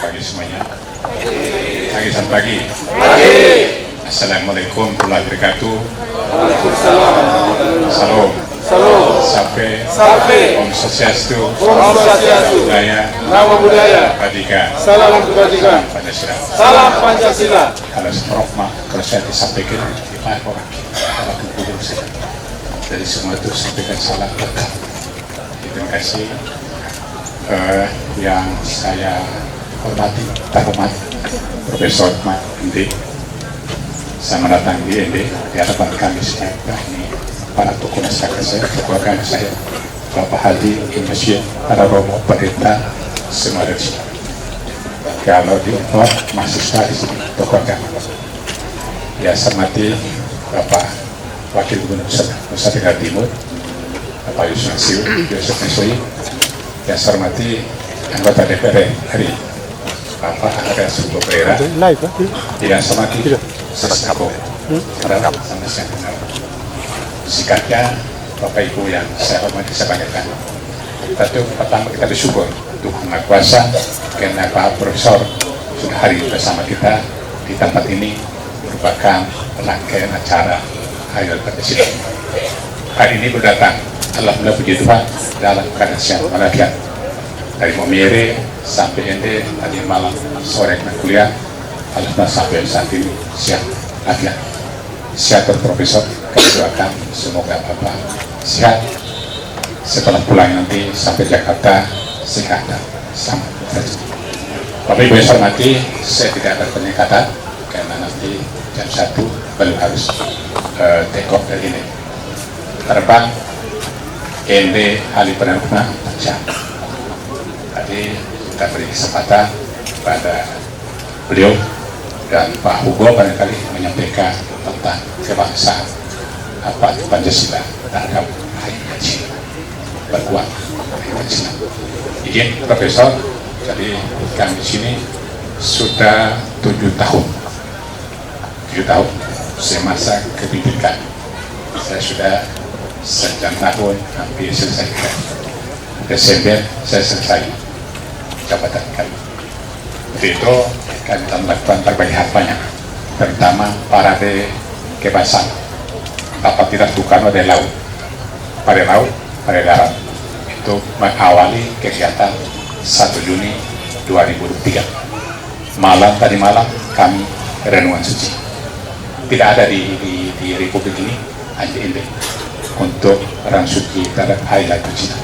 pagi semuanya. Pagi selamat pagi. Assalamualaikum warahmatullahi wabarakatuh. Waalaikumsalam. Salam. Salam. Sampai. Om Swastiastu. Om Swastiastu. Namo Buddhaya. Kebajikan. Salam kebajikan. Pancasila. Salam Pancasila. Kalau seperokma, kalau saya disampaikan di mana orang kalau kubur saya. Dari semua itu sampaikan salam lengkap. Terima kasih yang saya hormati, terhormat Profesor Mat Endi. Saya mendatangi Endi di hadapan kami semua ini para tokoh masyarakat saya, tokoh agama saya, Bapak Haji Masjid para Romo Pendeta semua dari sini. Kalau di luar mahasiswa di sini tokoh agama. Ya saya hormati Bapak Wakil Gubernur Nusa Tenggara Timur, Bapak Yusuf Nesoi. Ya saya hormati anggota DPR RI Bapak Andreas Sugo Pereira. Tidak sama tidak sesako sama saya kenal. Sikapnya Bapak Ibu yang saya hormati saya banggakan. Tentu pertama kita bersyukur Tuhan Maha Kuasa karena Pak Profesor sudah hadir bersama kita di tempat ini merupakan rangkaian acara Hari Pancasila. Hari ini berdatang Alhamdulillah puji Tuhan dalam keadaan sehat walafiat. Dari Momire sampai Ende tadi malam sore kena kuliah, alhamdulillah sampai saat ini sehat walafiat. Sehat Profesor, kami doakan semoga Bapak sehat setelah pulang nanti sampai Jakarta sehat dan selamat. Bapak Ibu yang saya hormati, saya tidak ada penyekatan karena nanti jam 1 baru harus take off dari ini. Terbang Ende hari penerbangan 4 jam. Tadi kita beri kesempatan pada beliau dan Pak Hugo barangkali menyampaikan tentang kebangsaan apa Pancasila terhadap Pancasila berkuat Pancasila. Izin Profesor, jadi kami di sini sudah 7 tahun semasa kependidikan. Saya sudah 9 tahun hampir selesai. Desember saya selesai jabatan kami. Untuk itu kami telah melakukan berbagai hal banyak, terutama parade kebangsaan. Apa tidak bukan pada laut, pada darat. Itu mengawali kegiatan 1 Juni 2003. Tadi malam kami renungan suci. Tidak ada di Republik ini hanya ini untuk orang suci terhadap hari lahir Cina.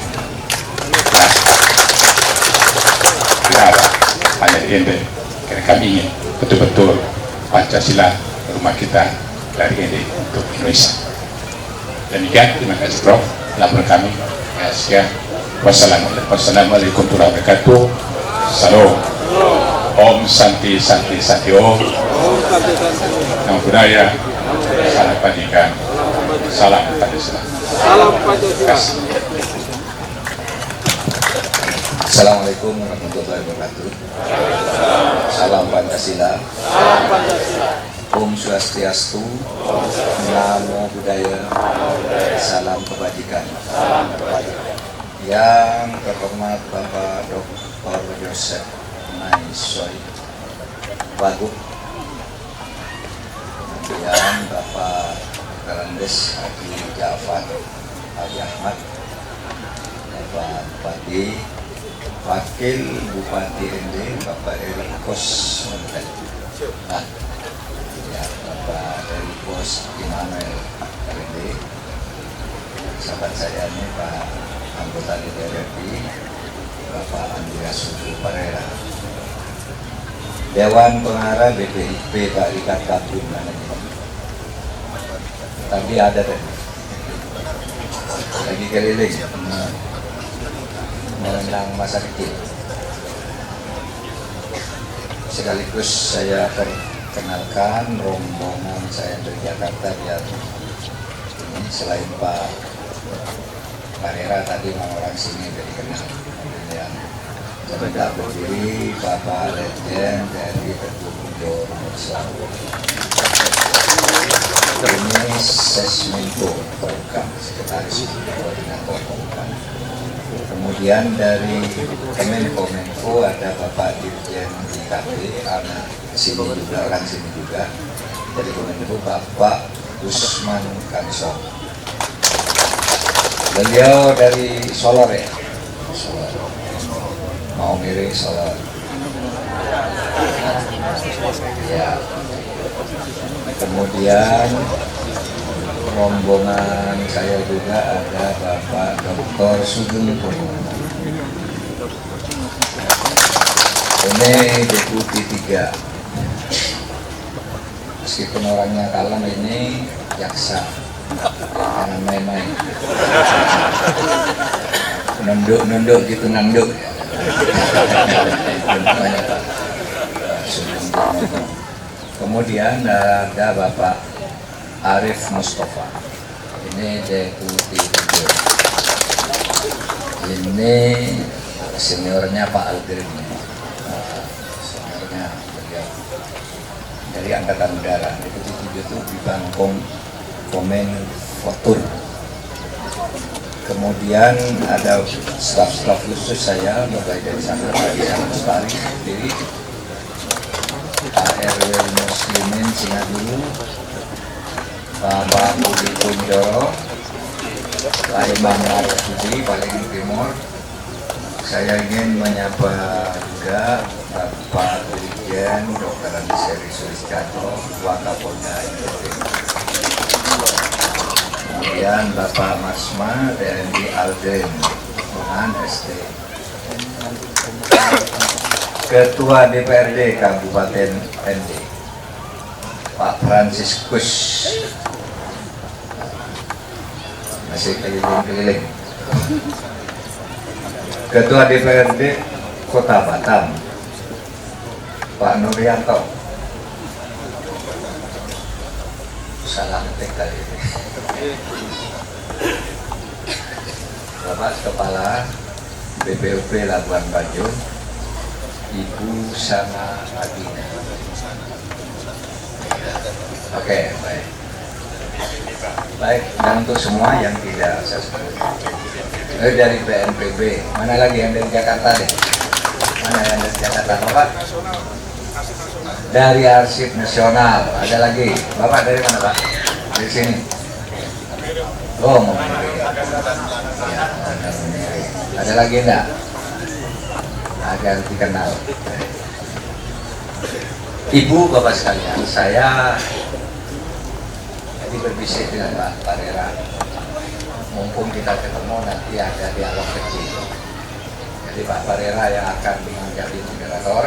Tidak ada hanya di Ende. Karena kami ingin betul-betul Pancasila rumah kita dari Ende untuk Indonesia. Demikian, terima kasih Prof. Laporan kami. Wassalamualaikum warahmatullahi wabarakatuh. Salam. Om Santi Santi Santi Om. Namo Buddhaya. Salam Kebajikan. Salam Pancasila. Salam Pancasila. Assalamualaikum warahmatullahi wabarakatuh. Salam Pancasila. Salam Pancasila. Om Swastiastu. Namo Buddhaya. Salam Kebajikan. Yang terhormat Bapak Dr. Joseph Nesoi Wagub, kemudian Bapak Karandes Haji Jafar Haji Ahmad, Bapak Bupati, Wakil Bupati Ende Bapak Erikos Nah, ya, Bapak Erikos Immanuel Ende, sahabat saya ini Pak anggota DPR RI Bapak Andreas Sugo Pereira, Dewan Pengarah BPIP Pak Rikat Kabun tapi ada deh lagi keliling mengenang masa kecil. Sekaligus saya perkenalkan rombongan saya dari Jakarta biar ini selain Pak Pereira tadi orang sini dari kenal. Kemudian sudah berdiri Bapak Legend dari Kedua Nomor Ini Sesminto Program Sekretaris Koordinator Program. Kemudian dari Kemenkominfo ada Bapak Dirjen IKP, anak sini juga, orang sini juga. Dari Kemenkominfo Bapak Usman Kansong. Beliau dari Solor ya, Solor. Mau mirip Solor. Ya. Kemudian rombongan saya juga ada Bapak Dr. Sugeng Purnomo. Ini deputi 3. Meskipun orangnya kalem, ini jaksa. Jangan main-main. Nunduk gitu, nunduk. Kemudian ada Bapak Arif Mustafa. Ini deputi 3. Ini seniornya Pak Aldrin. Seniornya beliau dari Angkatan Udara. Deputi 3 itu di Bangkong Komen Fotur. Kemudian ada staf-staf khusus saya, mulai dari sana Pak Isan Mustari sendiri, Pak RW Muslimin Singadulu, Bapak Budi Kunjoro, Pak Imam Marsudi, paling timur. Saya ingin menyapa juga Bapak Dirjen Dr. Andi Seri Sulistianto, Wakapolda NTT. Kemudian Bapak Masma, TNI Aldrin, Tuhan ST. Ketua DPRD Kabupaten ND, Pak Franciscus, masih keliling-keliling. Ketua DPRD Kota Batam, Pak Nuryanto. Salah ngetik kali ini. Bapak Kepala BPUP Labuan Bajo, Ibu Sana Adina. Oke, baik. Baik, dan untuk semua yang tidak saya sebut. Dari BNPB, mana lagi yang dari Jakarta deh? Mana yang dari Jakarta, Bapak? Dari Arsip Nasional, ada lagi. Bapak dari mana, Pak? Dari sini. Oh, mau mirip. Ya, ada lagi enggak? Agar dikenal. Ibu, Bapak sekalian, saya tadi berbisik dengan Pak Parera. Mumpung kita ketemu nanti ada dialog kecil. Jadi Pak Parera yang akan menjadi moderator.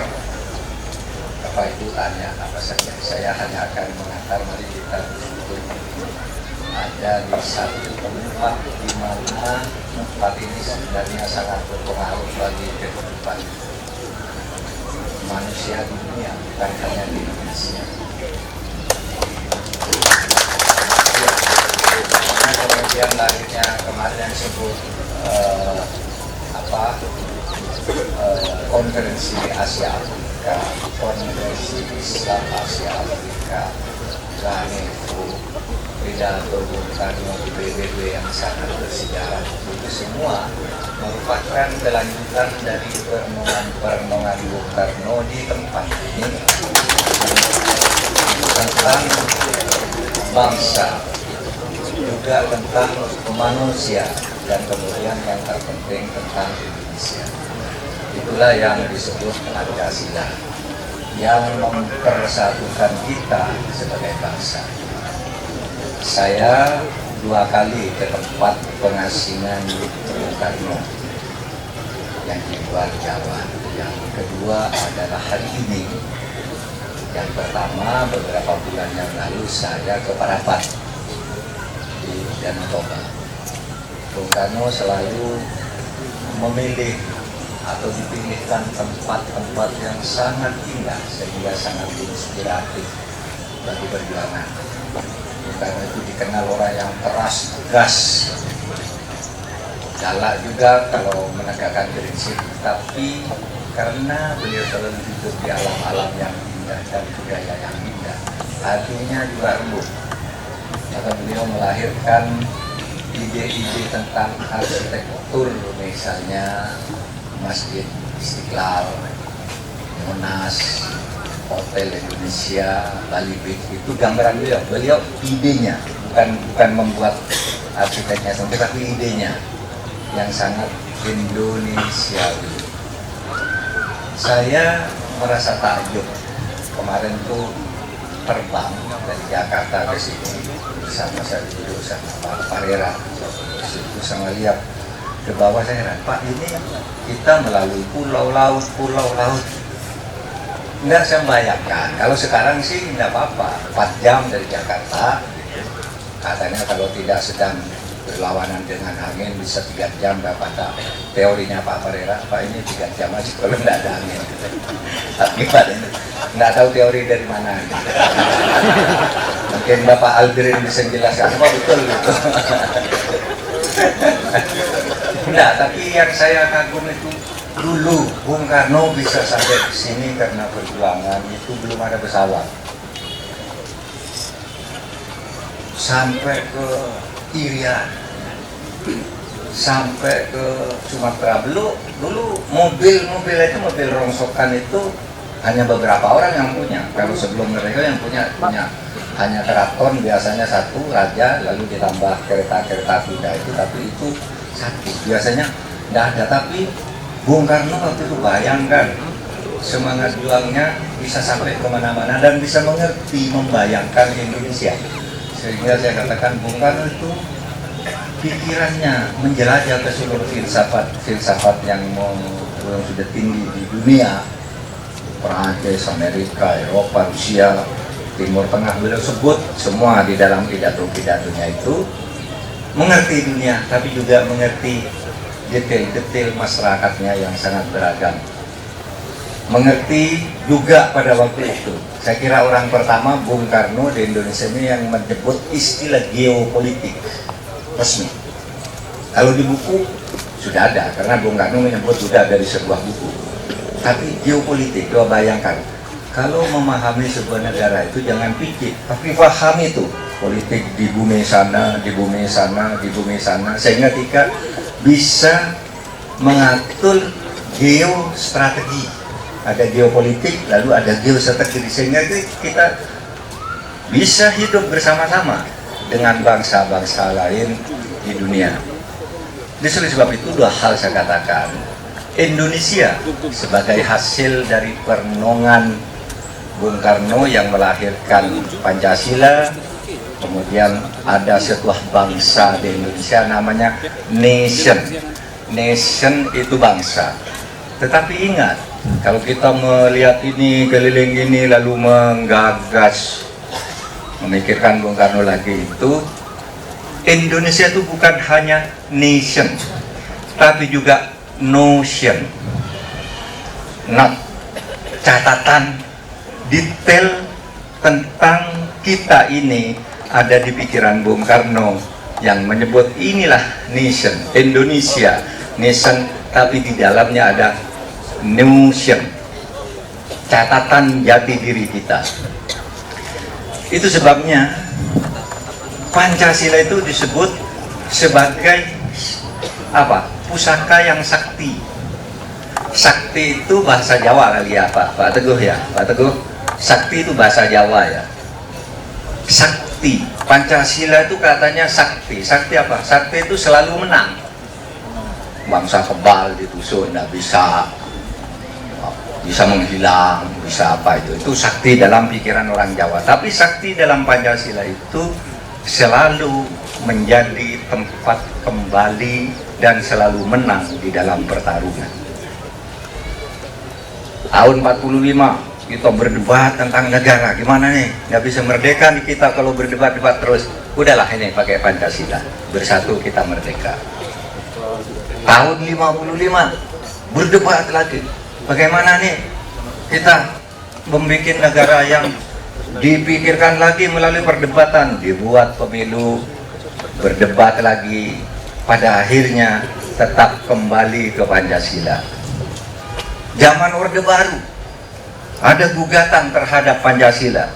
Bapak Ibu tanya apa saja. Saya hanya akan mengantar, mari kita duduk. Ada di satu tempat di mana tempat ini sebenarnya sangat berpengaruh bagi kehidupan manusia di dunia, bukan hanya di Indonesia. Kemudian lahirnya kemarin yang disebut konferensi Asia Afrika, konferensi Islam Asia Afrika, Ganevo, pidato Bung Karno di PBB yang sangat bersejarah. Itu semua merupakan kelanjutan dari perenungan Bung Karno di tempat ini tentang bangsa, juga tentang manusia, dan kemudian yang terpenting tentang Indonesia. Itulah yang disebut Pancasila, yang mempersatukan kita sebagai bangsa. Saya 2 kali ke tempat pengasingan Bung Karno yang di luar Jawa. Yang kedua adalah hari ini. Yang pertama beberapa bulan yang lalu saya ke Parapat di Danau Toba. Bung Karno selalu memilih atau dipilihkan tempat-tempat yang sangat indah sehingga sangat inspiratif bagi perjuangan. Bung Karno itu dikenal orang yang keras, tegas, galak juga kalau menegakkan prinsip, tapi karena beliau selalu hidup di alam-alam yang indah dan budaya yang indah, hatinya juga lembut. Maka beliau melahirkan ide-ide tentang arsitektur misalnya Masjid Istiqlal, Monas, Hotel Indonesia, Bali Beach, itu gambaran beliau. Beliau idenya, bukan membuat arsiteknya sendiri, tapi idenya yang sangat Indonesiawi. Saya merasa takjub kemarin tuh terbang dari Jakarta ke sini bersama saya duduk sama Pak Parera. Terus saya lihat ke bawah, saya heran, Pak, ini kita melalui pulau laut. Enggak, saya membayangkan kalau sekarang sih tidak apa-apa, 4 jam dari Jakarta. Katanya kalau tidak sedang berlawanan dengan angin bisa 3 jam, nggak kata teorinya Pak Parera, Pak ini 3 jam aja kalau nggak ada angin. Tapi Pak ini nggak tahu teori dari mana. Mungkin Bapak Aldrin bisa jelaskan apa betul gitu. Enggak, tapi yang saya kagum itu dulu Bung Karno bisa sampai ke sini karena perjuangan itu belum ada pesawat. Sampai ke Irian, sampai ke Sumatera. Dulu mobil itu mobil rongsokan itu hanya beberapa orang yang punya. Kalau sebelum mereka yang punya hanya keraton, biasanya satu raja, lalu ditambah kereta kuda itu, tapi itu satu biasanya tidak ada. Tapi Bung Karno waktu itu bayangkan semangat juangnya bisa sampai kemana-mana dan bisa mengerti, membayangkan Indonesia. Sehingga saya katakan Bung Karno itu pikirannya menjelajah ke seluruh filsafat yang sudah tinggi di dunia, Perancis, Amerika, Eropa, Rusia, Timur Tengah, beliau sebut semua di dalam pidato-pidatonya itu. Mengerti dunia, tapi juga mengerti detail-detail masyarakatnya yang sangat beragam. Mengerti juga pada waktu itu, saya kira orang pertama Bung Karno di Indonesia ini yang menyebut istilah geopolitik resmi. Kalau di buku sudah ada, karena Bung Karno menyebut sudah dari sebuah buku. Tapi geopolitik, coba bayangkan, kalau memahami sebuah negara itu jangan pikir, tapi pahami itu politik di bumi sana, di bumi sana, di bumi sana, sehingga kita bisa mengatur geostrategi. Ada geopolitik, lalu ada geostrategi, sehingga kita bisa hidup bersama-sama dengan bangsa-bangsa lain di dunia. Oleh sebab itu dua hal saya katakan, Indonesia sebagai hasil dari perenungan Bung Karno yang melahirkan Pancasila, kemudian ada sebuah bangsa di Indonesia namanya nation. Nation itu bangsa. Tetapi ingat, kalau kita melihat ini keliling ini lalu menggagas, memikirkan Bung Karno lagi itu, Indonesia itu bukan hanya nation, tapi juga notion. Nah, catatan detail tentang kita ini ada di pikiran Bung Karno yang menyebut inilah nation, Indonesia, nation, tapi di dalamnya ada notion, catatan jati diri kita. Itu sebabnya Pancasila itu disebut sebagai apa? Pusaka yang sakti. Sakti itu bahasa Jawa kali ya Pak Teguh ya, Pak Teguh. Sakti itu bahasa Jawa ya. Sakti, Pancasila itu katanya sakti. Sakti apa? Sakti itu selalu menang. Bangsa kebal ditusuk, tidak bisa menghilang, bisa apa itu. Itu sakti dalam pikiran orang Jawa. Tapi sakti dalam Pancasila itu selalu menjadi tempat kembali dan selalu menang di dalam pertarungan. Tahun 45 kita berdebat tentang negara, gimana nih, nggak bisa merdeka nih kita kalau berdebat-debat terus. Udahlah ini pakai Pancasila, bersatu kita merdeka. Tahun 55 berdebat lagi, bagaimana nih kita membuat negara yang dipikirkan lagi melalui perdebatan, dibuat pemilu, berdebat lagi, pada akhirnya tetap kembali ke Pancasila. Zaman Orde Baru ada gugatan terhadap Pancasila,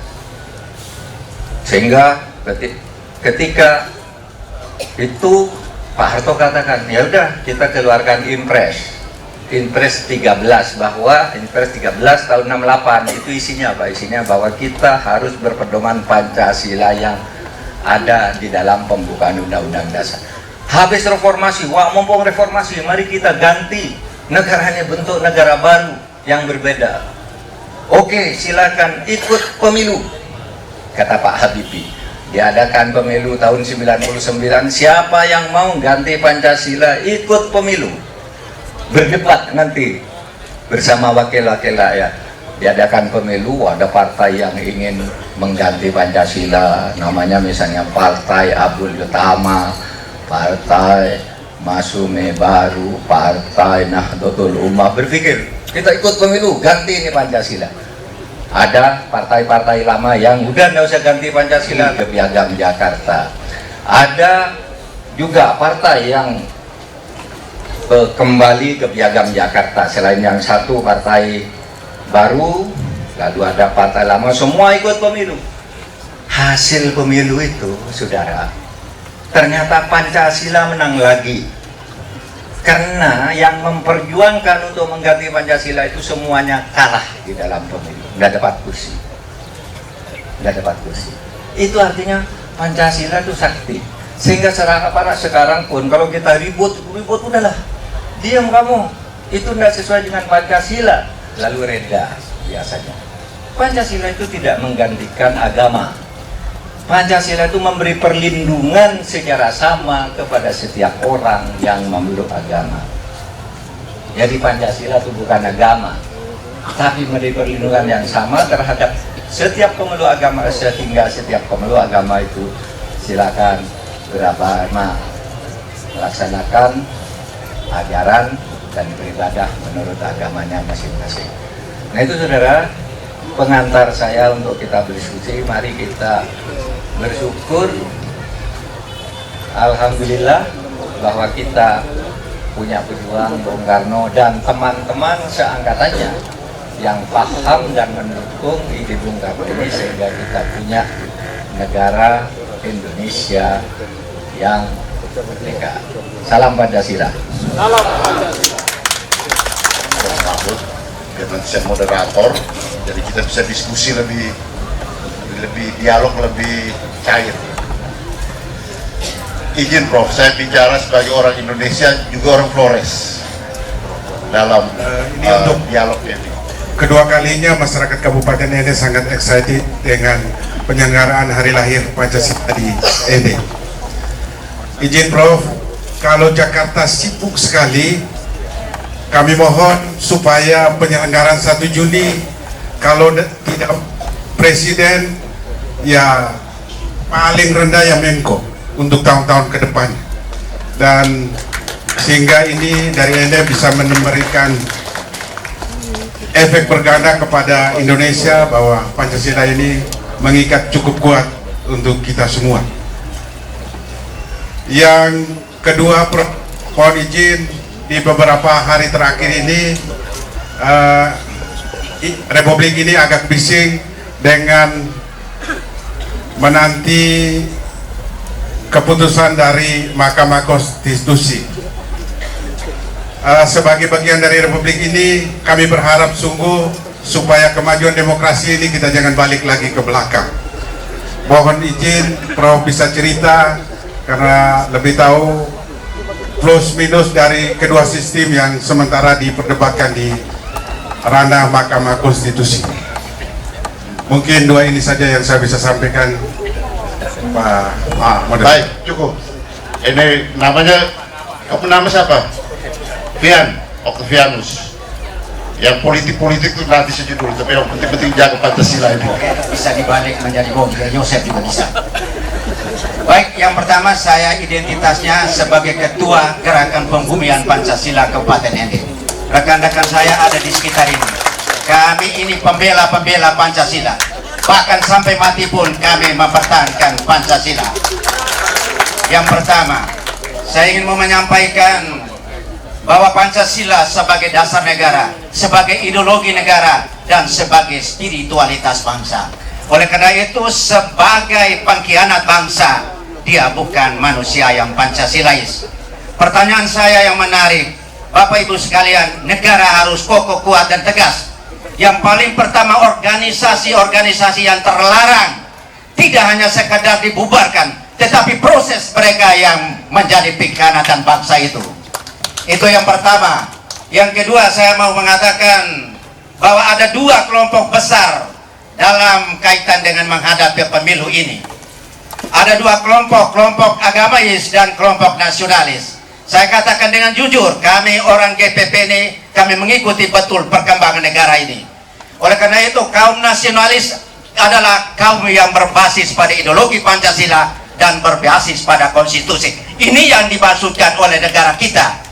sehingga ketika itu Pak Harto katakan, ya udah kita keluarkan Impres 13 bahwa Impres 13 tahun 68 itu isinya apa? Isinya bahwa kita harus berpedoman Pancasila yang ada di dalam pembukaan Undang-Undang Dasar. Habis reformasi, wah mumpung reformasi, mari kita ganti negaranya, bentuk negara baru yang berbeda. Oke, silakan ikut pemilu, kata Pak Habibie. Diadakan pemilu tahun 99, siapa yang mau ganti Pancasila ikut pemilu, berdebat nanti bersama wakil-wakil rakyat. Diadakan pemilu, ada partai yang ingin mengganti Pancasila, namanya misalnya Partai Abdul Utama, Partai Masume Baru, Partai Nahdlatul Ummah, berpikir kita ikut pemilu, ganti ini Pancasila. Ada partai-partai lama yang udah nggak usah ganti Pancasila, ke Piagam Jakarta. Ada juga partai yang kembali ke Piagam Jakarta. Selain yang satu partai baru, lalu ada partai lama, semua ikut pemilu. Hasil pemilu itu, saudara, ternyata Pancasila menang lagi. Karena yang memperjuangkan untuk mengganti Pancasila itu semuanya kalah di dalam pemilu, nggak dapat kursi, nggak dapat kursi. Itu artinya Pancasila itu sakti. Sehingga sekarang pun kalau kita ribut udahlah, diam kamu, itu nggak sesuai dengan Pancasila, lalu reda biasanya. Pancasila itu tidak menggantikan agama. Pancasila itu memberi perlindungan secara sama kepada setiap orang yang memeluk agama. Jadi Pancasila itu bukan agama, tapi memberi perlindungan yang sama terhadap setiap pemeluk agama, sehingga setiap pemeluk agama itu silakan beragama, melaksanakan ajaran dan beribadah menurut agamanya masing-masing. Nah itu saudara, pengantar saya untuk kita berdiskusi. Mari kita bersyukur, alhamdulillah, bahwa kita punya pejuang Bung Karno dan teman-teman seangkatannya yang paham dan mendukung ide Bung Karno ini, sehingga kita punya negara Indonesia yang merdeka. Salam Pancasila. Salam Pancasila. Karena saya moderator, jadi kita bisa diskusi lebih dialog lebih cair. Izin Prof, saya bicara sebagai orang Indonesia juga orang Flores dalam ini untuk dialog ini. kedua kalinya masyarakat Kabupaten Ende sangat excited dengan penyelenggaraan hari lahir Pancasila di Ende. Izin Prof, kalau Jakarta sibuk sekali, kami mohon supaya penyelenggaraan 1 Juni kalau tidak Presiden, ya paling rendah yang Menko untuk tahun-tahun ke depan, dan sehingga ini dari Ende bisa memberikan efek berganda kepada Indonesia bahwa Pancasila ini mengikat cukup kuat untuk kita semua. Yang kedua, mohon izin, di beberapa hari terakhir ini Republik ini agak bising dengan menanti keputusan dari Mahkamah Konstitusi. Sebagai bagian dari Republik ini, kami berharap sungguh supaya kemajuan demokrasi ini kita jangan balik lagi ke belakang. Mohon izin Prof bisa cerita, karena lebih tahu plus minus dari kedua sistem yang sementara diperdebatkan di ranah Mahkamah Konstitusi. Mungkin dua ini saja yang saya bisa sampaikan, Pak Moderator. Baik, cukup. Ini namanya, kamu nama siapa? Fian, Octavianus. Yang politik-politik itu nanti saja dulu, tapi yang penting-penting jaga Pancasila ini. Bisa dibalik menjadi bom, Yosef juga bisa. Baik, yang pertama saya identitasnya sebagai Ketua Gerakan Pembumian Pancasila Kabupaten Ende. Rekan-rekan saya ada di sekitar ini. Kami ini pembela-pembela Pancasila. Bahkan sampai mati pun kami mempertahankan Pancasila. Yang pertama, saya ingin menyampaikan bahwa Pancasila sebagai dasar negara, sebagai ideologi negara, dan sebagai spiritualitas bangsa. Oleh karena itu, sebagai pengkhianat bangsa, dia bukan manusia yang Pancasilais. Pertanyaan saya yang menarik, Bapak Ibu sekalian, negara harus kokoh, kuat, dan tegas. Yang paling pertama, organisasi-organisasi yang terlarang tidak hanya sekedar dibubarkan, tetapi proses mereka yang menjadi pengkhianatan bangsa itu. Itu yang pertama. Yang kedua, saya mau mengatakan bahwa ada dua kelompok besar dalam kaitan dengan menghadapi pemilu ini. Ada dua kelompok, kelompok agamais dan kelompok nasionalis. Saya katakan dengan jujur, kami orang GPP ini, kami mengikuti betul perkembangan negara ini. Oleh karena itu, kaum nasionalis adalah kaum yang berbasis pada ideologi Pancasila dan berbasis pada konstitusi. Ini yang dimaksudkan oleh negara kita.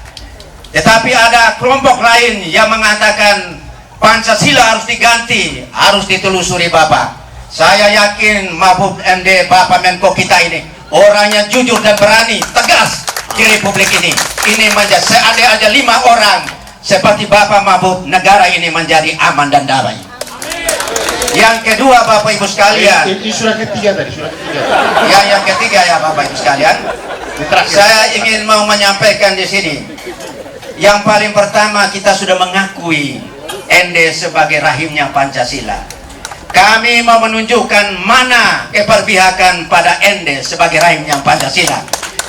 Tetapi ada kelompok lain yang mengatakan Pancasila harus diganti, harus ditelusuri Bapak. Saya yakin Mahfud MD, Bapak Menko kita ini orangnya jujur dan berani, tegas di Republik ini. Ini menjadi, seandainya ada 5 orang seperti Bapak Mahfud, negara ini menjadi aman dan damai. Yang kedua, Bapak Ibu sekalian, Ini surat ketiga tadi, surat ketiga. yang ketiga ya Bapak Ibu sekalian, saya ingin mau menyampaikan di sini. Yang paling pertama, kita sudah mengakui ND sebagai rahimnya Pancasila. Kami mau menunjukkan mana keberpihakan pada ND sebagai rahimnya Pancasila.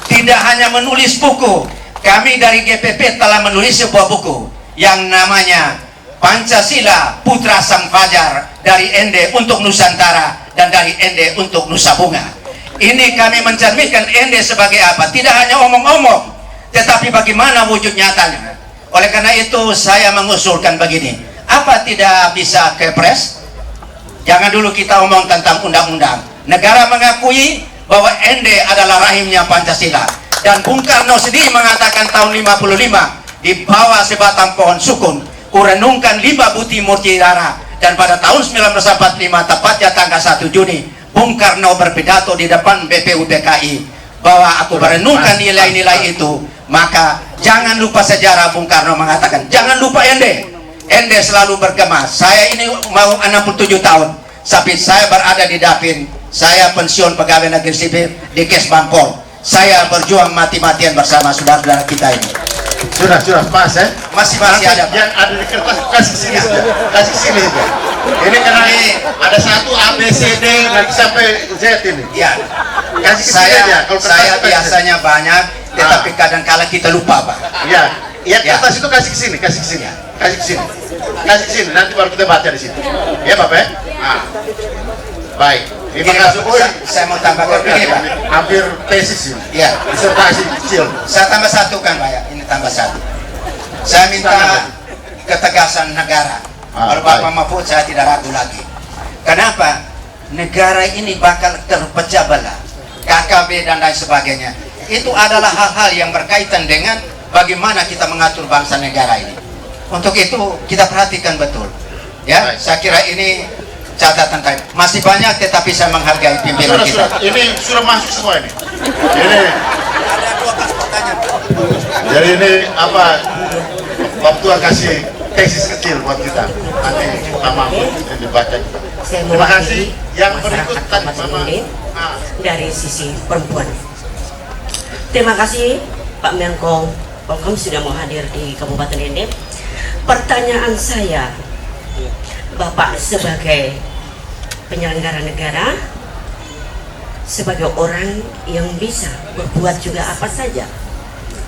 Tidak hanya menulis buku, kami dari GPP telah menulis sebuah buku yang namanya Pancasila Putra Sang Fajar, dari ND untuk Nusantara dan dari ND untuk Nusa Bunga. Ini kami mencerminkan ND sebagai apa? Tidak hanya omong-omong, tetapi bagaimana wujud nyatanya. Oleh karena itu saya mengusulkan begini, apa tidak bisa kepres? Jangan dulu kita omong tentang undang-undang. Negara mengakui bahwa ND adalah rahimnya Pancasila, dan Bung Karno sendiri mengatakan tahun 55 di bawah sebatang pohon sukun, kurenungkan 5 buti mutiara. Dan pada tahun 1945 tepatnya tanggal 1 Juni, Bung Karno berpidato di depan BPUPKI bahwa aku merenungkan nilai-nilai itu. Maka jangan lupa sejarah. Bung Karno mengatakan jangan lupa ND. ND selalu bergema. Saya ini mau 67 tahun, tapi saya berada di Dapin. Saya pensiun pegawai negeri sipil di Kes Bangkol. Saya berjuang mati-matian bersama saudara-saudara kita ini. Sudah pas ya? Masih ada, Pak. Yang ada di kertas kasih sini saja. Kasih sini saja. Ini karena ada 1 A B C D nanti sampai Z ini. Ya, Kasih ke sini aja. Kalau kertas saya itu biasanya banyak, tetapi kadang-kala kita lupa, Pak. Ya, kertas itu kasih ke sini, kasih ke sini. Kasih ke sini. Kasih ke sini, nanti baru kita baca di sini. Ya, Bapak ya? Nah. Baik. Terima Ini, kasih. Bapak, saya mau tambahkan begini, Pak. Hampir tesis ini. Ya, Disertasi kecil. saya tambah 1 kan, Pak ya. Ini tambah 1. Saya minta ketegasan negara. Kalau Bapak Mahfud, saya tidak ragu lagi. Kenapa? Negara ini bakal terpecah belah, KKB dan lain sebagainya. Itu adalah hal-hal yang berkaitan dengan bagaimana kita mengatur bangsa negara ini. Untuk itu kita perhatikan betul. Ya, saya kira ini catatan saya. Masih banyak, tetapi saya menghargai pimpinan kita. Ini sudah masuk semua ini. Ini. Ada 12 pertanyaan. Jadi ini apa? Waktu kasih tesis kecil buat kita. Nanti Pak Mahfud dibaca. Terima kasih. Yang berikut tadi Mama. Dari sisi perempuan. Terima kasih Pak Menko Polhukam sudah mau hadir di Kabupaten ND. Pertanyaan saya, Bapak sebagai penyelenggara negara, sebagai orang yang bisa berbuat juga apa saja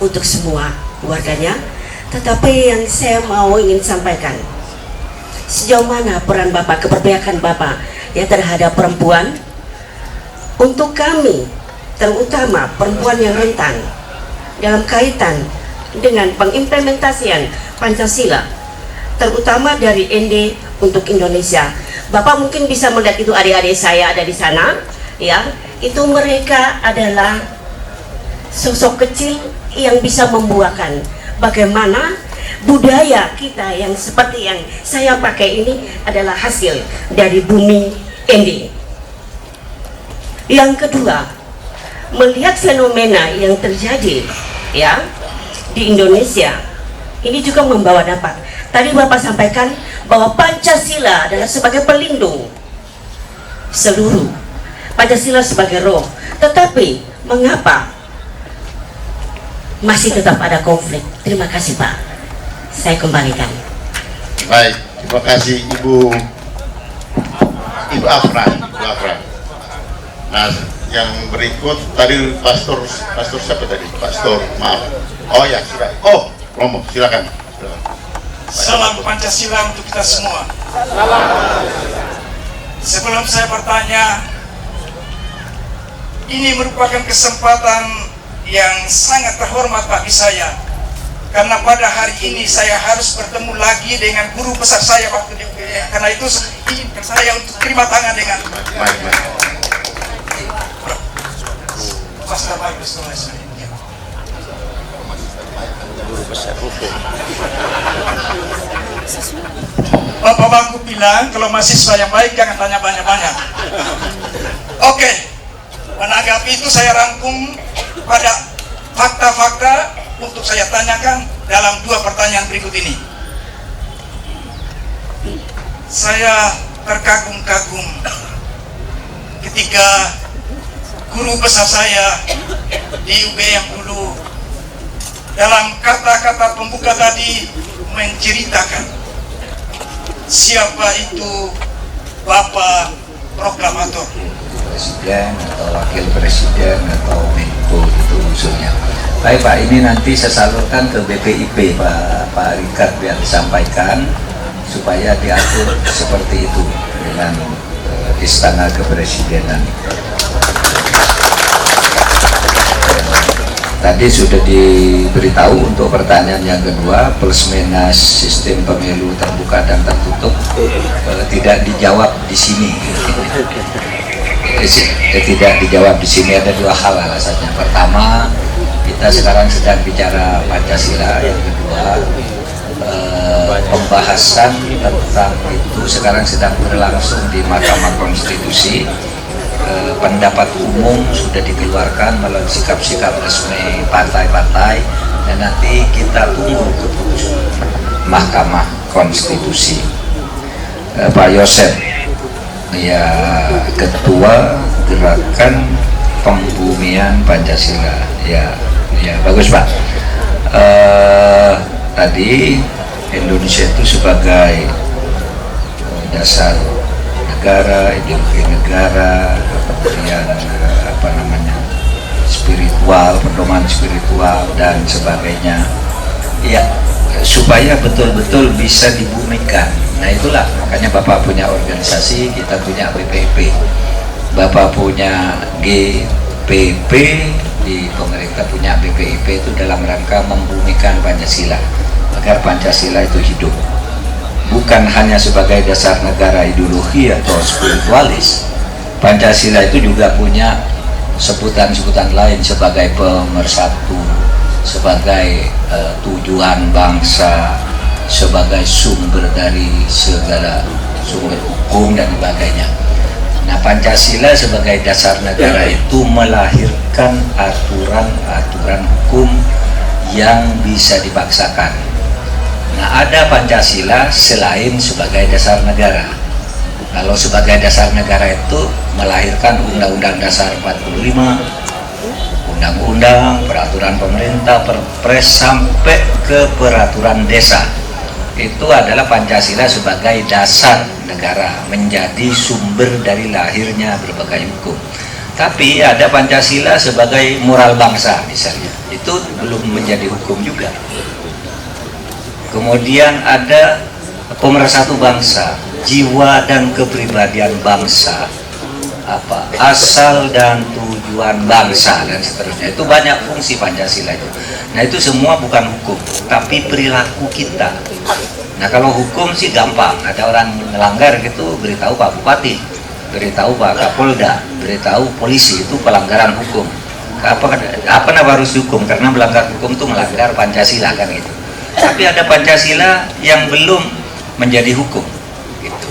untuk semua warganya, tetapi yang saya mau ingin sampaikan, sejauh mana peran Bapak, keberpihakan Bapak yang terhadap perempuan untuk kami, terutama perempuan yang rentan dalam kaitan dengan pengimplementasian Pancasila, terutama dari ND untuk Indonesia. Bapak mungkin bisa melihat itu, adik-adik saya ada di sana, ya, itu mereka adalah sosok kecil yang bisa membuahkan bagaimana budaya kita yang seperti yang saya pakai ini adalah hasil dari bumi ND. Yang kedua, melihat fenomena yang terjadi ya di Indonesia, ini juga membawa dampak. Tadi Bapak sampaikan bahwa Pancasila adalah sebagai pelindung seluruh, Pancasila sebagai roh. Tetapi mengapa masih tetap ada konflik. Terima kasih Pak. Saya kembalikan. Baik, terima kasih Ibu Afra. Nah, yang berikut tadi pastor siapa tadi? Pastor, maaf. Oh ya, silakan. Oh, Romo, silakan. Salam Pancasila untuk kita semua. Sebelum saya bertanya, ini merupakan kesempatan yang sangat terhormat bagi saya, karena pada hari ini saya harus bertemu lagi dengan guru besar saya waktu di UGM. Karena itu izinkan saya untuk terima tangan dengan Pastor Bagus Bapak Bangku bilang kalau mahasiswa yang baik jangan tanya banyak-banyak. Oke, menanggapi itu saya rangkum pada fakta-fakta untuk saya tanyakan dalam 2 pertanyaan berikut ini. Saya terkagum-kagum ketika guru besar saya di UGM dulu dalam kata-kata pembuka tadi menceritakan siapa itu Bapak Proklamator. Presiden atau wakil presiden atau menko itu usulnya. Baik Pak, ini nanti saya salurkan ke BPIP Pak Rikard biar disampaikan supaya diatur seperti itu dengan Istana Kepresidenan. Tadi sudah diberitahu untuk pertanyaan yang kedua, plus minus sistem pemilu terbuka dan tertutup tidak dijawab di sini. Tidak dijawab di sini, ada 2 hal alasannya. Pertama, kita sekarang sedang bicara Pancasila. Yang kedua, pembahasan tentang itu sekarang sedang berlangsung di Mahkamah Konstitusi. Pendapat umum sudah dikeluarkan melalui sikap-sikap resmi partai-partai, dan nanti kita tunggu keputusan Mahkamah Konstitusi. Pak Yosef, ya, Ketua Gerakan Pembumian Pancasila. Ya bagus Pak. Tadi Indonesia itu sebagai dasar negara, ideologi negara, kemudian spiritual, pedoman spiritual dan sebagainya. Ya, supaya betul-betul bisa dibumikan. Nah itulah makanya Bapak punya organisasi, kita punya BPIP, Bapak punya GPP, di pemerintah punya BPIP, itu dalam rangka membumikan Pancasila agar Pancasila itu hidup. Bukan hanya sebagai dasar negara ideologi atau spiritualis, Pancasila itu juga punya sebutan-sebutan lain sebagai pemersatu, sebagai tujuan bangsa, sebagai sumber dari segala sumber hukum dan sebagainya. Nah, Pancasila sebagai dasar negara itu melahirkan aturan-aturan hukum yang bisa dipaksakan. Nah, ada Pancasila selain sebagai dasar negara. Kalau sebagai dasar negara itu melahirkan Undang-Undang Dasar 45, undang-undang, peraturan pemerintah, perpres, sampai ke peraturan desa. Itu adalah Pancasila sebagai dasar negara, menjadi sumber dari lahirnya berbagai hukum. Tapi ada Pancasila sebagai moral bangsa misalnya, itu belum menjadi hukum juga. Kemudian ada pemersatu bangsa, jiwa dan kepribadian bangsa, asal dan tujuan bangsa dan seterusnya. Itu banyak fungsi Pancasila itu. Nah itu semua bukan hukum, tapi perilaku kita. Nah kalau hukum sih gampang, ada orang melanggar gitu beritahu Pak Bupati, beritahu Pak Kapolda, beritahu polisi, itu pelanggaran hukum. Apa harus hukum? Karena melanggar hukum itu melanggar Pancasila kan gitu. Tapi ada Pancasila yang belum menjadi hukum gitu.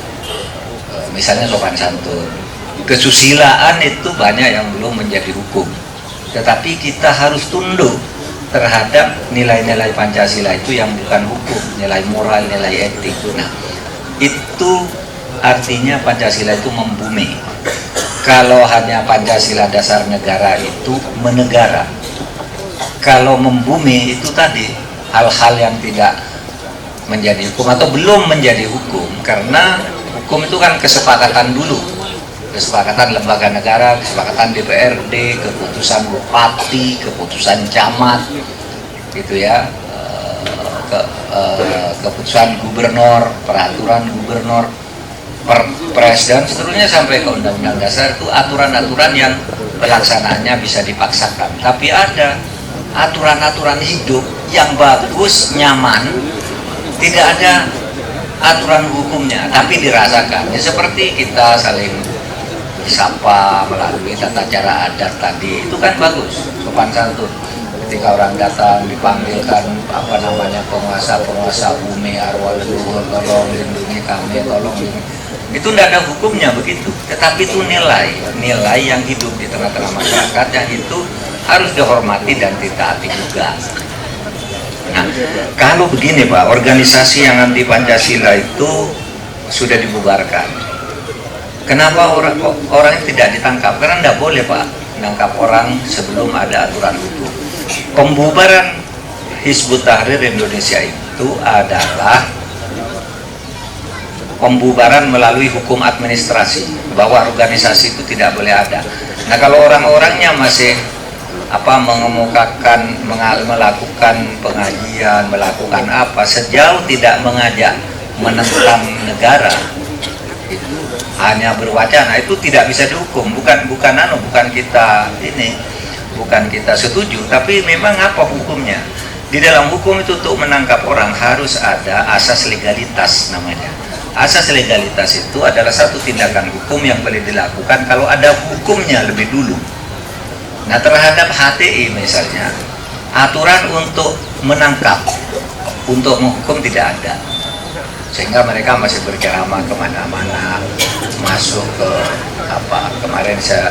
Misalnya sopan santun, kesusilaan itu banyak yang belum menjadi hukum. Tetapi kita harus tunduk terhadap nilai-nilai Pancasila itu yang bukan hukum, nilai moral, nilai etik. Nah, itu artinya Pancasila itu membumi. Kalau hanya Pancasila dasar negara itu menegara. kalau membumi itu tadi hal-hal yang tidak menjadi hukum atau belum menjadi hukum, karena hukum itu kan kesepakatan dulu, kesepakatan lembaga negara, kesepakatan DPRD, keputusan bupati, keputusan camat, gitu ya, keputusan gubernur, peraturan gubernur, perpres dan seterusnya sampai ke undang-undang dasar. Itu aturan-aturan yang pelaksanaannya bisa dipaksakan, tapi ada aturan-aturan hidup yang bagus, nyaman, tidak ada aturan hukumnya tapi dirasakan, ya seperti kita saling disapa melalui tata cara adat tadi, itu kan bagus, sopan santun. Ketika orang datang dipanggilkan apa namanya penguasa bumi, arwah leluhur, tolong lindungi kami, tolong lindungi. Itu tidak ada hukumnya begitu, tetapi itu nilai yang hidup di tengah-tengah masyarakat, yang itu harus dihormati dan ditaati juga. Nah, kalau begini Pak, organisasi yang anti Pancasila itu sudah dibubarkan. Kenapa orang tidak ditangkap? Karena tidak boleh Pak menangkap orang sebelum ada aturan hukum. Pembubaran Hizbut Tahrir Indonesia itu adalah pembubaran melalui hukum administrasi, bahwa organisasi itu tidak boleh ada. Nah, kalau orang-orangnya masih mengemukakan, melakukan pengajian, melakukan apa, sejauh tidak mengajak menentang negara, itu hanya berwacana, itu tidak bisa dihukum. Bukan kita setuju, tapi memang apa hukumnya? Di dalam hukum itu untuk menangkap orang harus ada asas legalitas namanya. Asas legalitas itu adalah satu tindakan hukum yang boleh dilakukan kalau ada hukumnya lebih dulu. Nah, terhadap HTI misalnya, aturan untuk menangkap, untuk menghukum tidak ada, sehingga mereka masih berceramah kemana-mana, masuk ke kemarin saya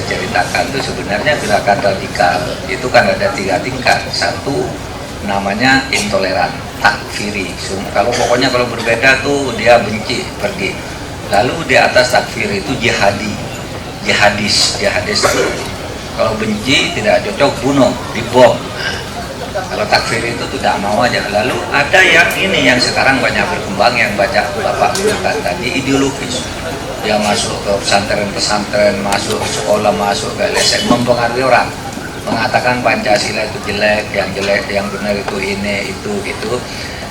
ceritakan itu sebenarnya gerakan radikal itu kan ada 3 tingkat. Satu namanya intoleran, takfiri, kalau berbeda tuh dia benci, pergi. Lalu di atas takfiri itu jihadis itu kalau benci, tidak cocok, bunuh, dibom. Kalau takfir itu tidak mau aja. Lalu ada yang yang sekarang banyak berkembang, yang baca Bapak katakan tadi, ideologis. Dia masuk ke pesantren-pesantren, masuk sekolah, masuk ke LSM, mempengaruhi orang, mengatakan Pancasila itu jelek, yang benar itu ini, itu, gitu.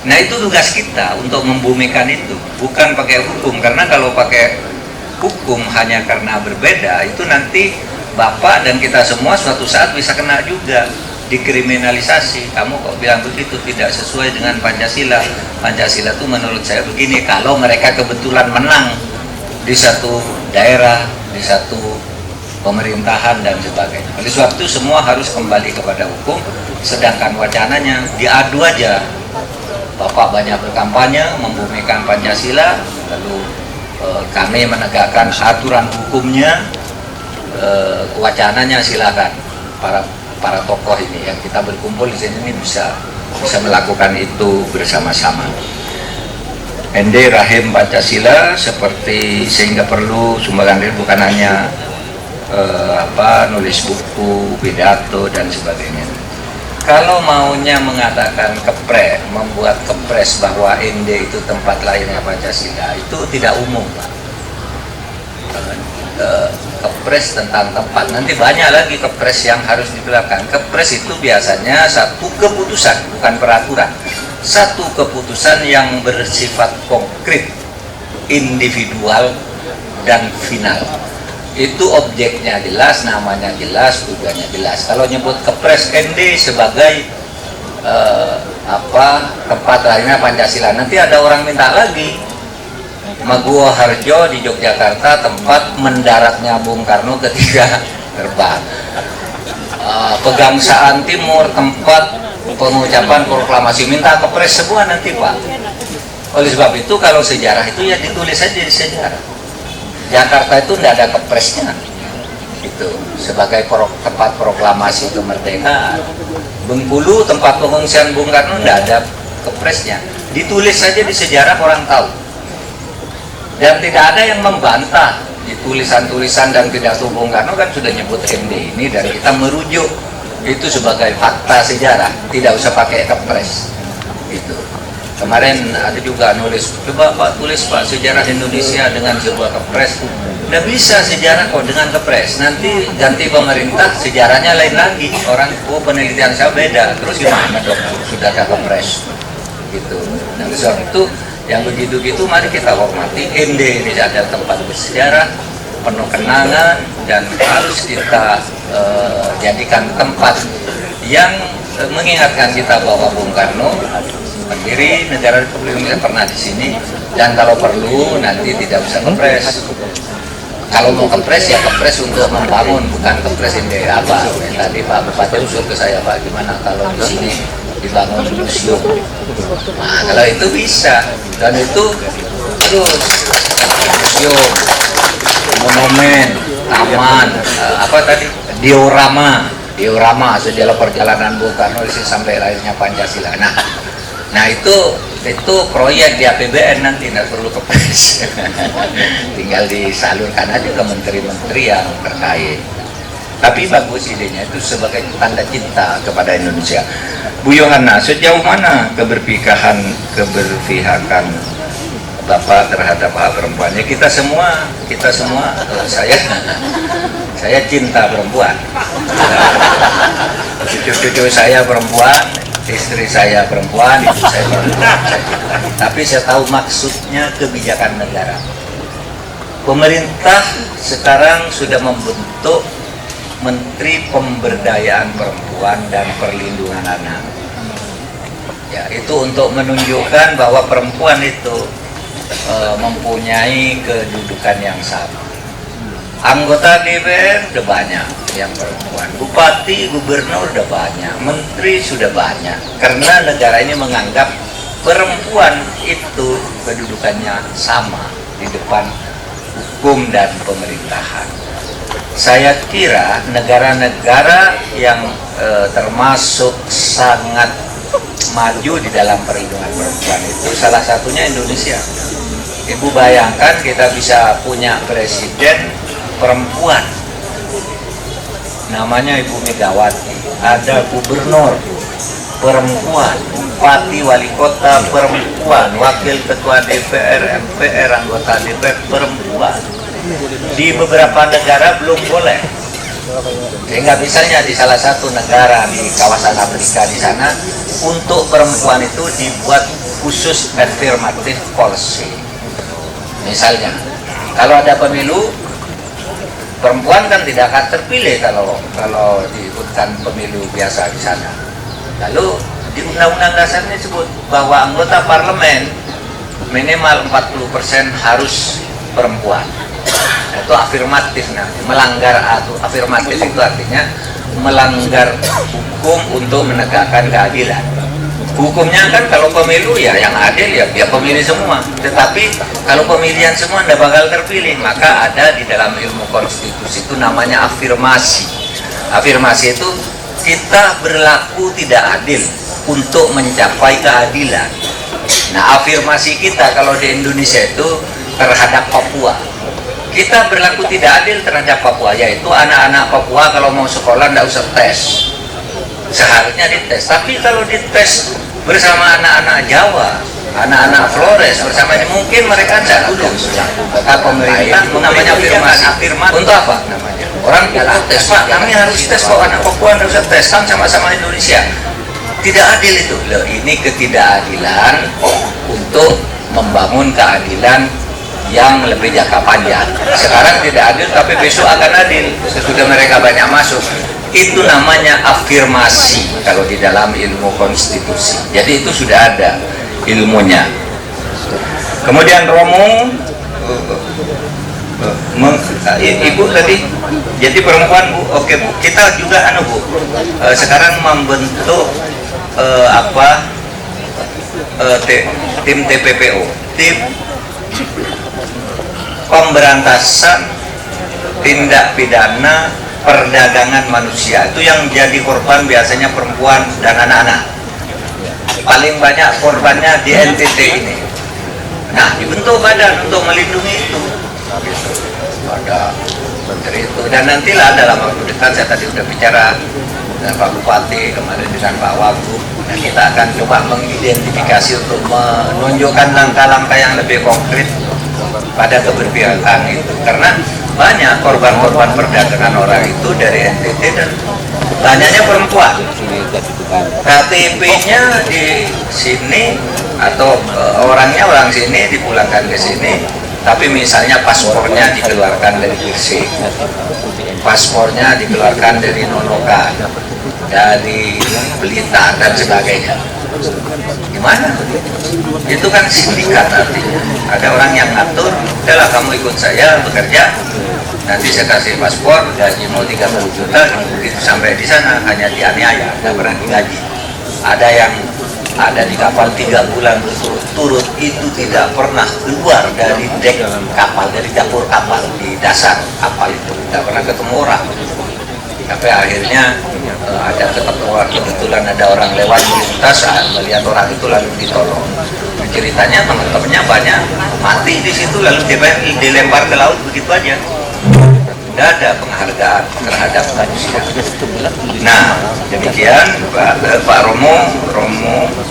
Nah, itu tugas kita untuk membumikan itu, bukan pakai hukum, karena kalau pakai hukum hanya karena berbeda, itu nanti Bapak dan kita semua suatu saat bisa kena juga, dikriminalisasi. Kamu kok bilang begitu, tidak sesuai dengan Pancasila. Pancasila itu menurut saya begini, kalau mereka kebetulan menang di satu daerah, di satu pemerintahan dan sebagainya. Oleh sebab itu semua harus kembali kepada hukum, sedangkan wacananya diadu aja. Bapak banyak berkampanye membumikan Pancasila, lalu kami menegakkan aturan hukumnya, wacananya silakan para tokoh ini yang kita berkumpul di sini bisa melakukan itu bersama-sama. ND Rahim Pancasila seperti sehingga perlu sumbangan real, bukan hanya nulis buku, pidato dan sebagainya. Kalau maunya mengatakan membuat kepres bahwa ND itu tempat lahirnya Pancasila, itu tidak umum Pak. Kepres tentang tempat, nanti banyak lagi kepres yang harus diberlakukan. Kepres itu biasanya satu keputusan, bukan peraturan, satu keputusan yang bersifat konkret, individual dan final. Itu objeknya jelas, namanya jelas, tujuannya jelas. Kalau nyebut kepres ND sebagai tempat lahirnya Pancasila, nanti ada orang minta lagi. Maguwo Harjo di Yogyakarta tempat mendaratnya Bung Karno ketika terbang. Pegangsaan Timur tempat pengucapan proklamasi, minta kepres semua nanti Pak. Oleh sebab itu kalau sejarah itu ya ditulis saja di sejarah. Jakarta itu tidak ada kepresnya, itu sebagai tempat proklamasi kemerdekaan. Bengkulu tempat pengungsian Bung Karno tidak ada kepresnya, ditulis saja di sejarah, orang tahu. Dan tidak ada yang membantah di tulisan-tulisan dan pidato Bung Karno kan sudah nyebut ND ini, dan kita merujuk Itu sebagai fakta sejarah, tidak usah pakai kepres. Itu. Kemarin ada juga nulis, coba Pak tulis Pak sejarah Indonesia dengan sebuah kepres. Nggak bisa sejarah kok dengan kepres. Nanti ganti pemerintah, sejarahnya lain lagi. Orang, oh penelitian saya beda. Terus gimana dong? Sudah ada kepres. Gitu. Nah, sebab itu yang begitu-gitu mari kita hormati. ND ini ada tempat bersejarah, penuh kenangan, dan harus kita jadikan tempat yang mengingatkan kita bahwa Bung Karno pendiri negara Republik Indonesia pernah di sini, dan kalau perlu nanti tidak usah kepres. Kalau mau kepres ya kepres untuk membangun, bukan kepres ini apa. Tadi Pak Bupati usul ke saya, Pak gimana kalau di sini dibangun museum. Nah, kalau itu bisa, dan itu terus museum, monumen, taman, apa tadi, diorama sejarah perjalanan Bung Karno sampai lahirnya Pancasila. Nah itu proyek di APBN nanti, nggak perlu kepres. Tinggal disalurkan aja ke menteri-menteri yang terkait. Tapi bagus idenya, itu sebagai tanda cinta kepada Indonesia. Bu Yohana, sejauh mana keberpihakan Bapak terhadap hak perempuannya? Kita semua, saya cinta perempuan. Cucu-cucu saya perempuan, istri saya perempuan, ibu saya perempuan. Tapi saya tahu maksudnya kebijakan negara. Pemerintah sekarang sudah membentuk Menteri Pemberdayaan Perempuan dan Perlindungan Anak. Ya, itu untuk menunjukkan bahwa perempuan itu mempunyai kedudukan yang sama. Anggota DPR udah banyak yang perempuan, bupati, gubernur udah banyak, menteri sudah banyak. Karena negara ini menganggap perempuan itu kedudukannya sama di depan hukum dan pemerintahan. Saya kira negara-negara yang termasuk sangat maju di dalam perlindungan perempuan itu salah satunya Indonesia. Ibu bayangkan kita bisa punya presiden perempuan, namanya Ibu Megawati, ada gubernur perempuan, bupati, wali kota perempuan, wakil ketua DPR, MPR, anggota DPR perempuan. Di beberapa negara belum boleh, sehingga misalnya di salah satu negara di kawasan Afrika di sana, untuk perempuan itu dibuat khusus affirmative policy. Misalnya, kalau ada pemilu, perempuan kan tidak akan terpilih kalau di hutan pemilu biasa di sana. Lalu di Undang-Undang Dasarnya disebut bahwa anggota parlemen minimal 40% harus perempuan. Itu afirmatif, melanggar atau afirmatif itu artinya melanggar hukum untuk menegakkan keadilan. Hukumnya kan kalau pemilu ya yang adil ya pemilih semua. Tetapi kalau pemilihan semua tidak bakal terpilih, maka ada di dalam ilmu konstitusi itu namanya afirmasi. Afirmasi itu kita berlaku tidak adil untuk mencapai keadilan. Nah, afirmasi kita kalau di Indonesia itu terhadap Papua. Kita berlaku tidak adil terhadap Papua, yaitu anak-anak Papua kalau mau sekolah tidak usah tes, seharusnya dites. Tapi kalau dites bersama anak-anak Jawa, anak-anak Flores bersama ini, mungkin mereka tidak lulus. Maka pemerintah namanya afirmasi. Untuk apa namanya? Orang bilang tes, Pak, kami harus tes kok, anak Papua tidak usah tes, kan sama-sama Indonesia. Tidak adil itu. Loh, ini ketidakadilan untuk membangun keadilan yang lebih jangka panjang. Sekarang tidak adil, tapi besok akan adil sesudah mereka banyak masuk. Itu namanya afirmasi kalau di dalam ilmu konstitusi. Jadi itu sudah ada ilmunya. Kemudian Romo, Ibu tadi, jadi perempuan Bu, oke Bu. Kita juga Bu, sekarang membentuk tim TPPO, tim pemberantasan tindak pidana perdagangan manusia. Itu yang jadi korban biasanya perempuan dan anak-anak. Paling banyak korbannya di NTT ini. Nah, dibentuk badan untuk melindungi itu. Ada menteri itu. Dan nantilah dalam waktu dekat, saya tadi sudah bicara dengan Pak Bupati, kemarin dengan Pak Wagub, dan kita akan coba mengidentifikasi untuk menunjukkan langkah-langkah yang lebih konkret pada keberpihakan itu. Karena banyak korban-korban perdagangan orang itu dari NTT dan banyaknya perempuan. KTP-nya di sini atau orangnya orang sini dipulangkan ke sini, tapi misalnya paspornya dikeluarkan dari Gresik, paspornya dikeluarkan dari Nunukan, dari Blitar dan sebagainya. Gimana? Itu kan sindikat artinya. Ada orang yang ngatur, udahlah kamu ikut saya bekerja, nanti saya kasih paspor, gaji mau 30 juta, begitu sampai di sana hanya dianiaya, nggak pernah digaji. Ada yang ada di kapal 3 bulan berturut-turut itu tidak pernah keluar dari dek kapal, dari dapur kapal, di dasar kapal itu tidak pernah ketemu orang. Sampai akhirnya ada kebetulan ada orang lewat melintas, melihat orang itu lalu ditolong. Ceritanya teman-temannya banyak mati di situ lalu dilempar ke laut begitu aja. Tidak ada penghargaan terhadap manusia. Nah, demikian Pak Romo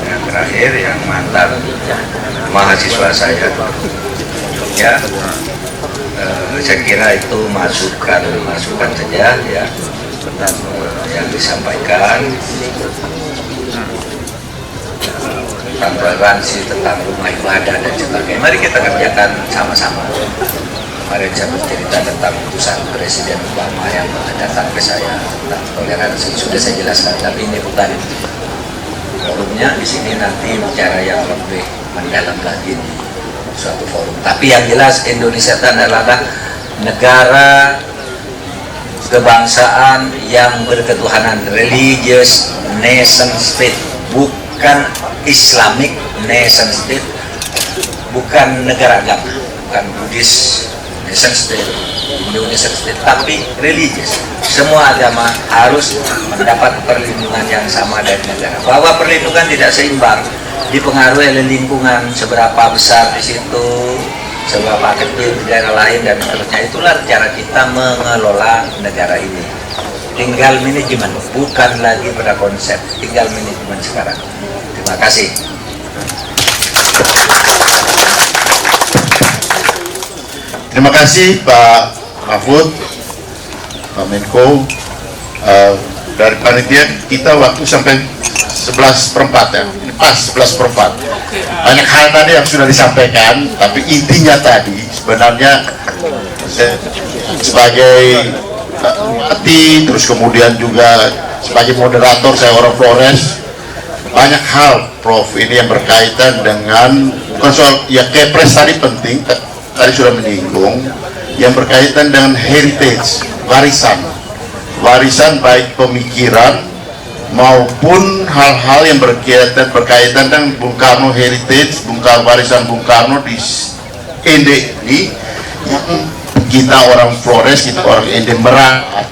yang terakhir, yang mantan mahasiswa saya, ya, saya kira itu masukan saja ya yang disampaikan. Transparansi tentang rumah ibadah dan sebagainya. Mari kita kerjakan sama-sama. Kemarin saya bercerita tentang putusan Presiden Obama yang datang ke saya tentang toleransi, sudah saya jelaskan. Tapi ini bukan forumnya, di sini nanti bicara yang lebih mendalam lagi di suatu forum. Tapi yang jelas Indonesia adalah negara kebangsaan yang berketuhanan, religious nation state, bukan Islamic nation state, bukan negara agama, bukan Buddhis nation state, Indonesian state, tapi religious. Semua agama harus mendapat perlindungan yang sama dari negara. Bahwa perlindungan tidak seimbang dipengaruhi oleh lingkungan, seberapa besar di situ, seberapa kecil di daerah lain dan seterusnya. Itulah cara kita mengelola negara ini. Tinggal manajemen, bukan lagi pada konsep, tinggal manajemen sekarang. Terima kasih. Terima kasih Pak Mahfud, Pak Menko. Dari panitia kita waktu sampai 11/4 ya, ini pas 11/4. Banyak hal tadi yang sudah disampaikan, tapi intinya tadi sebenarnya sebagai pelatih, terus kemudian juga sebagai moderator, saya orang Flores, banyak hal Prof ini yang berkaitan dengan, bukan soal ya Kepres tadi penting, tadi sudah menyinggung, yang berkaitan dengan heritage, warisan baik pemikiran maupun hal-hal yang berkaitan dengan Bung Karno heritage, warisan Bung Karno di ND ini, yang kita orang Flores, kita orang ND merawat.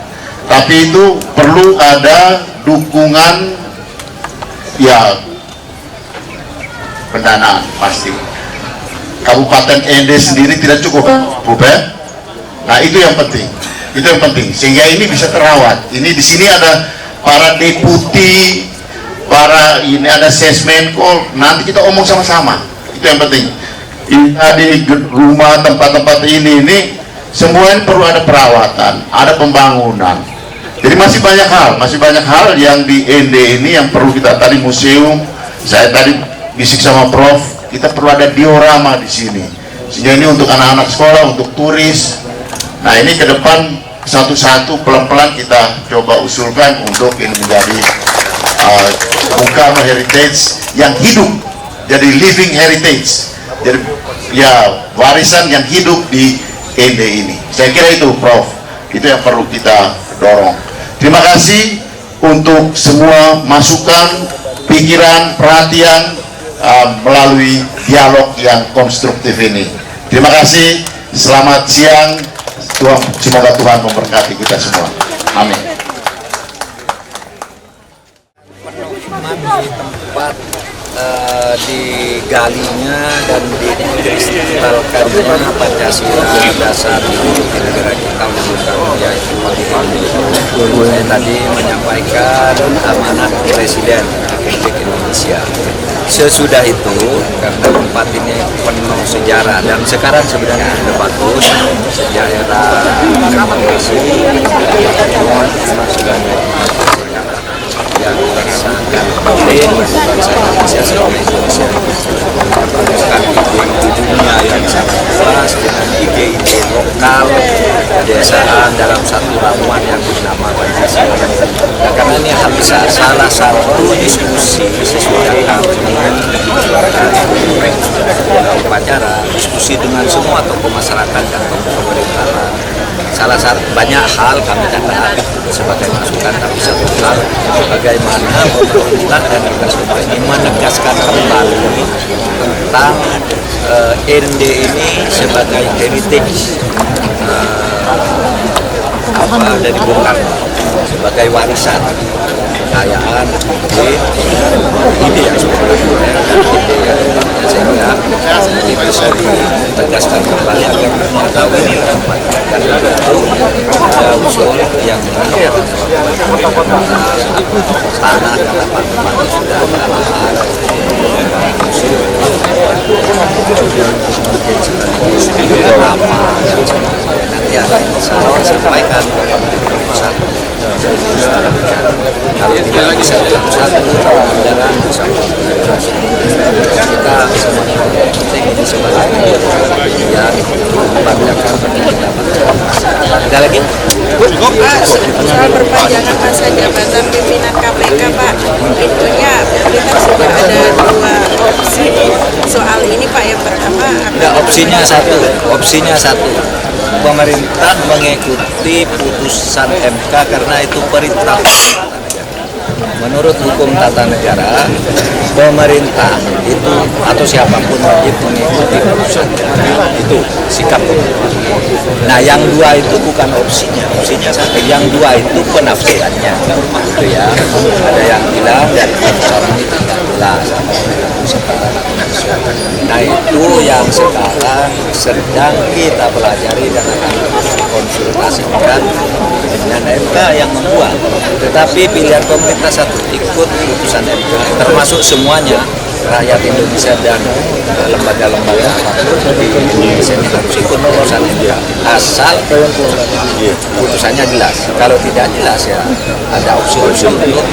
Tapi itu perlu ada dukungan, ya pendanaan pasti. Kabupaten ND sendiri tidak cukup, Bupen. Nah itu yang penting, sehingga ini bisa terawat. Ini di sini ada para deputi, ini ada sesmenko, nanti kita omong sama-sama. Itu yang penting. Ini tadi rumah, tempat-tempat ini semuanya perlu ada perawatan, ada pembangunan. Jadi masih banyak hal yang di ND ini yang perlu kita, tadi museum, saya tadi bisik sama Prof, kita perlu ada diorama di sini. Sehingga ini untuk anak-anak sekolah, untuk turis. Nah ini ke depan satu-satu pelan-pelan kita coba usulkan untuk ini menjadi Bung Karno heritage yang hidup, jadi living heritage, jadi ya warisan yang hidup di ND ini. Saya kira itu Prof, itu yang perlu kita dorong. Terima kasih untuk semua masukan, pikiran, perhatian melalui dialog yang konstruktif ini. Terima kasih, selamat siang, semoga Tuhan memberkati kita semua. Amin. Di tempat digalinya dan dikristalkannya Pancasila dasar di negara kita. tahun yaitu saya tadi menyampaikan amanat Presiden Republik Indonesia. Sesudah itu, karena tempat ini penuh sejarah dan sekarang sebenarnya sudah bagus sejak era reformasi yang sangat penting bangsa Indonesia sebagai Indonesia menemukan ide di dunia yang sangat luas dengan ide-ide lokal pedesaan dalam satu ramuan yang bernama Pancasila. Nah, karena ini bisa salah satu diskusi sesudah kami upacara diskusi dengan semua tokoh masyarakat dan tokoh pemerintahan. Salah satu banyak hal kami catat sebagai masukan, tapi satu hal bagaimana pemerintah dan kita semua ini menegaskan kembali tentang ND ini sebagai heritage dari Bung Karno, sebagai warisan kekayaan ide yang sebenarnya sehingga ini bisa ditegaskan kembali agar kita tahu ini dan itu ada usul yang terakhir tanah dan lapangan sudah ada lahan nanti akan saya sampaikan kepada kalau tidak bisa dalam satu jalan kita penting ini sebagai yang memperpanjangkan ada lagi soal perpanjangan masa jabatan pimpinan KPK Pak, tentunya pemerintah sudah ada dua opsi soal ini Pak. Yang pertama opsinya satu pemerintah mengikuti putusan MK karena itu perintah. Menurut hukum tata negara, pemerintah itu atau siapapun wajib mengikuti putusan itu sikap pemerintah. Nah, yang dua itu bukan opsinya satu. Yang dua itu penafsirannya, gitu ya. Ada yang bilang dari putusan ini tidak jelas. Nah, itu yang sekarang sedang kita pelajari dan akan dikonsultasikan dengan MK yang membuat. Tetapi pilihan pemerintah satu, ikut putusan MK, termasuk semuanya rakyat Indonesia dan lembaga-lembaga di Indonesia ini harus ikut putusan MK asal putusannya jelas. Kalau tidak jelas ya ada opsi-opsi untuk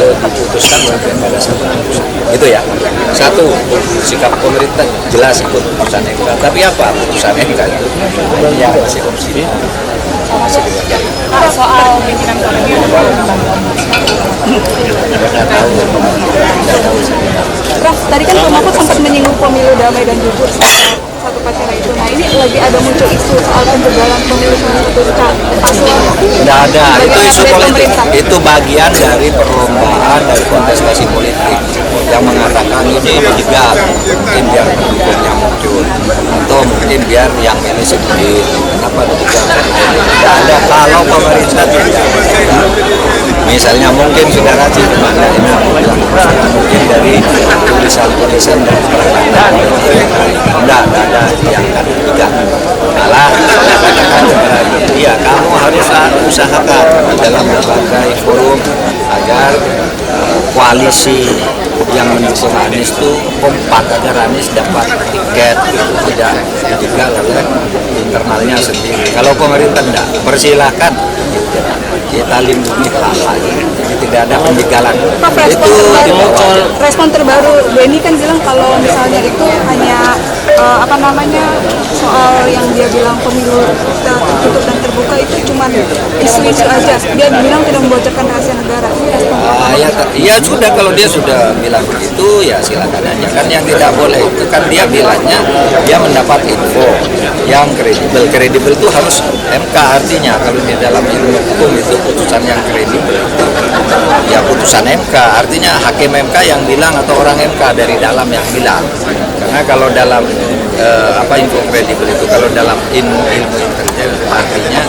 diputuskan sampai pada satu putusan. Itu ya. Satu, sikap pemerintah jelas ikut putusan MK. Tapi apa putusan MK itu? Yang masih opsi masih dibaca. Soal pimpinan KPK Prof, tadi kan Pak Mahfud sempat menyinggung pemilu damai dan jujur satu pacara itu. Nah, ini lagi ada muncul isu soal penjagalan pemilu paslon. Tidak ada, itu isu politik. Itu bagian dari perlombaan dari kontestasi politik yang mengatakan ini menjegal, mungkin biar pendukungnya muncul atau mungkin biar yang ini sedikit. Kenapa menjegal? Tidak ada. Kalau pemerintah tidak, misalnya mungkin saudara Cimanda ini mungkin dari tulisan-tulisan dan perkataan tidak ada yang akan dipegang. Malah katakan kepada dia, kamu harus usahakan dalam berbagai forum agar koalisi yang mendukung Anies itu kompak agar Anies dapat tiket tidak dijegal oleh internalnya sendiri. Kalau pemerintah tidak, persilahkan kita lindungi hal-hal ini, tidak ada penjegalan. Itu respon terbaru Benny kan bilang kalau misalnya itu hanya soal yang dia bilang pemilu tertutup dan terbuka itu cuma isu-isu aja. Dia bilang tidak membocorkan rahasia negara. Ya sudah, kalau dia sudah bilang begitu ya silakan aja. Kan yang tidak boleh itu kan dia bilangnya dia mendapat info yang kredibel. Kredibel itu harus MK, artinya kalau di dalam ilmu hukum itu putusan yang kredibel ya putusan MK, artinya hakim MK yang bilang atau orang MK dari dalam yang bilang. Karena kalau dalam info kredibel itu kalau dalam ilmu intelijen artinya